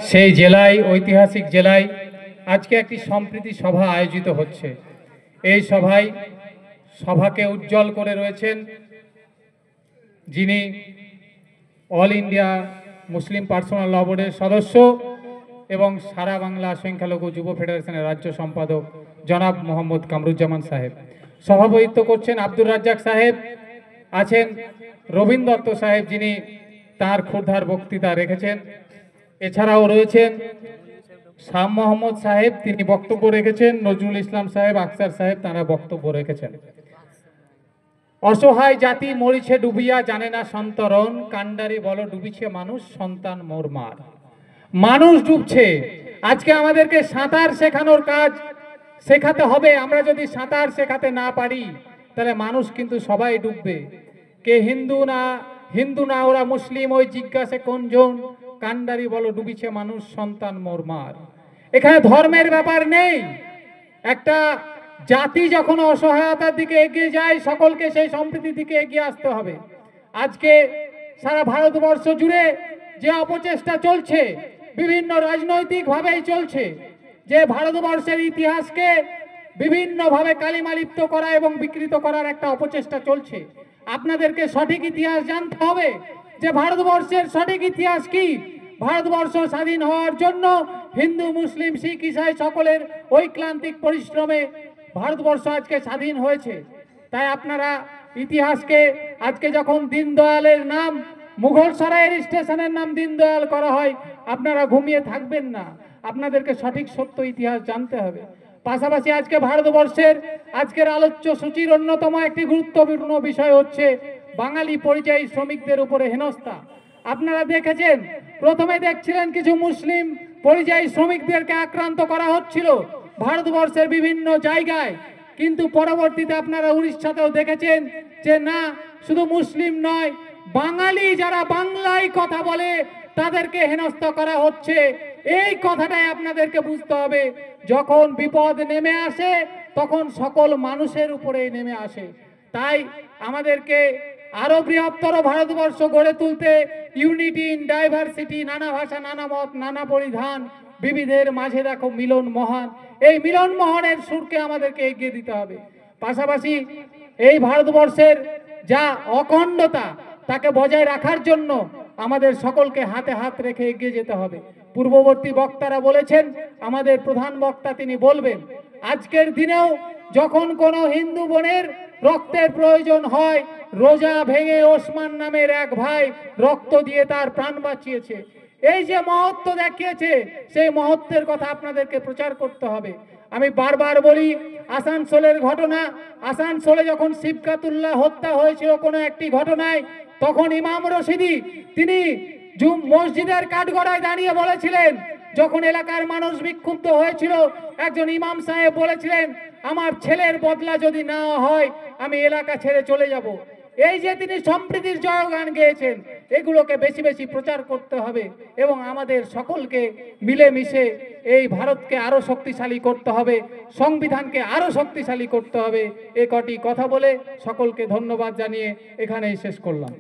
সেই জেলায় ঐতিহাসিক জেলায় আজকে একটি সম্প্রীতি সভা আয়োজিত হচ্ছে। এই সভাকে উজ্জ্বল করে রয়েছেন যিনি অল ইন্ডিয়া মুসলিম পার্সোনাল ল বোর্ডের সদস্য এবং সারা বাংলা সংখ্যালঘু যুব ফেডারেশনের রাজ্য সম্পাদক জনাব মোহাম্মদ কামরুজ্জামান সাহেব। সভাপতিত্ব করছেন আব্দুর রাজ্জাক সাহেব, আছেন রবীন দত্ত সাহেব যিনি তার ক্ষুরধার বক্তৃতা রেখেছেন। এছাড়াও রয়েছেন শাহ মোহাম্মদ সাহেব, তিনি বক্তব্য রেখেছেন। নজরুল ইসলাম সাহেব, আখতার সাহেব তারা বক্তব্য রেখেছেন। অসহায় জাতি মরিছে ডুবিয়া, জানে না সন্তরণ, কান্ডারি বলো ডুবিছে মানুষ, সন্তান মোর মার। মানুষ ডুবছে। আজকে আমাদেরকে সাঁতার শেখানোর কাজ শেখাতে হবে। আমরা যদি সাঁতার শেখাতে না পারি তাহলে মানুষ কিন্তু সবাই ডুববে। কে হিন্দু না ওরা মুসলিম, ওই জিজ্ঞাসে কোনজন, কান্ডারি বলো ডুবিছে মানুষ, সন্তান মোর মার। এখানে ধর্মের ব্যাপার নেই। একটা জাতি যখন অসহায়তার দিকে এগিয়ে যায়, সকলকে সেই সম্প্রীতির দিকে এগিয়ে আসতে হবে। আজকে সারা ভারতবর্ষ জুড়ে যে অপচেষ্টা চলছে, বিভিন্ন রাজনৈতিকভাবেই চলছে, যে ভারতবর্ষের ইতিহাসকে বিভিন্নভাবে কালিমালিপ্ত করা এবং বিকৃত করার একটা অপচেষ্টা চলছে। আপনাদেরকে সঠিক ইতিহাস জানতে হবে যে ভারতবর্ষের সঠিক ইতিহাস কি। ভারতবর্ষ স্বাধীন হওয়ার জন্য হিন্দু, মুসলিম, শিখ, ইসাই সকলের ঐক্লান্তিক পরিশ্রমে ভারতবর্ষ আজকে স্বাধীন হয়েছে। তাই আপনারা ইতিহাসকে, আজকে যখন দীনদয়ালের নাম, মুঘল সরাইয়ের স্টেশনের নাম দীনদয়াল করা হয়, আপনারা ঘুমিয়ে থাকবেন না। আপনাদেরকে সঠিক সত্য ইতিহাস জানতে হবে। পাশাপাশি আজকে ভারতবর্ষের আজকের আলোচ্য সূচির অন্যতম একটি গুরুত্বপূর্ণ বিষয় হচ্ছে বাঙালি পরিযায়ী শ্রমিকদের উপরে হেনস্থা। আপনারা দেখেছেন, প্রথমে দেখছিলেন কিছু মুসলিম পরিযায়ী শ্রমিকদেরকে আক্রান্ত করা হচ্ছিল ভারতবর্ষের বিভিন্ন জায়গায়, কিন্তু পরবর্তীতে আপনারা উড়িষ্যাতেও দেখেছেন যে না, শুধু মুসলিম নয়, বাঙালি যারা বাংলায় কথা বলে তাদেরকে হেনস্থা করা হচ্ছে। এই কথাটাই আপনাদেরকে বুঝতে হবে। যখন বিপদ নেমে আসে তখন সকল মানুষের উপরে নেমে আসে। তাই আমাদেরকে আরো বৃহত্তর ভারতবর্ষ গড়ে তুলতে ইউনিটি ইন ডাইভার্সিটি, নানা ভাষা, নানা মত, নানা পরিধান, বিবিধের মাঝে দেখো মিলন মহান, এই মিলন মহানের সুরকে আমাদেরকে এগিয়ে দিতে হবে। পাশাপাশি এই ভারতবর্ষের যা অখণ্ডতা তাকে বজায় রাখার জন্য আমাদের সকলকে হাতে হাত রেখে এগিয়ে যেতে হবে। পূর্ববর্তী বক্তারা বলেছেন, আমাদের প্রধান বক্তা তিনি বলবেন, আজকের দিনেও যখন কোনো হিন্দু বোনের রক্তের প্রয়োজন হয়, রোজা ভেঙে ওসমান নামের এক ভাই রক্ত দিয়ে তার প্রাণ বাঁচিয়েছে। এই যে মহত্ব দেখিয়েছে, সেই মহত্বের কথা আপনাদেরকে প্রচার করতে হবে। আমি বারবার বলি, আসানসোলের ঘটনা, আসানসোলে যখন সিবকাতুল্লাহ হত্যা হয়েছিল কোনো একটি ঘটনায়, তখন ইমাম রশিদি তিনি মসজিদের কাঠগড়ায় দাঁড়িয়ে বলেছিলেন, যখন এলাকার মানুষ বিক্ষুব্ধ হয়েছিল, একজন ইমাম সাহেব বলেছিলেন, আমার ছেলের বদলা যদি না হয় আমি এলাকা ছেড়ে চলে যাব। এই যে তিনি সম্প্রীতির জয়গান গেয়েছেন, এগুলোকে বেশি বেশি প্রচার করতে হবে এবং আমাদের সকলকে মিলেমিশে এই ভারতকে আরো শক্তিশালী করতে হবে, সংবিধানকে আরো শক্তিশালী করতে হবে। এ কটি কথা বলে সকলকে ধন্যবাদ জানিয়ে এখানেই শেষ করলাম।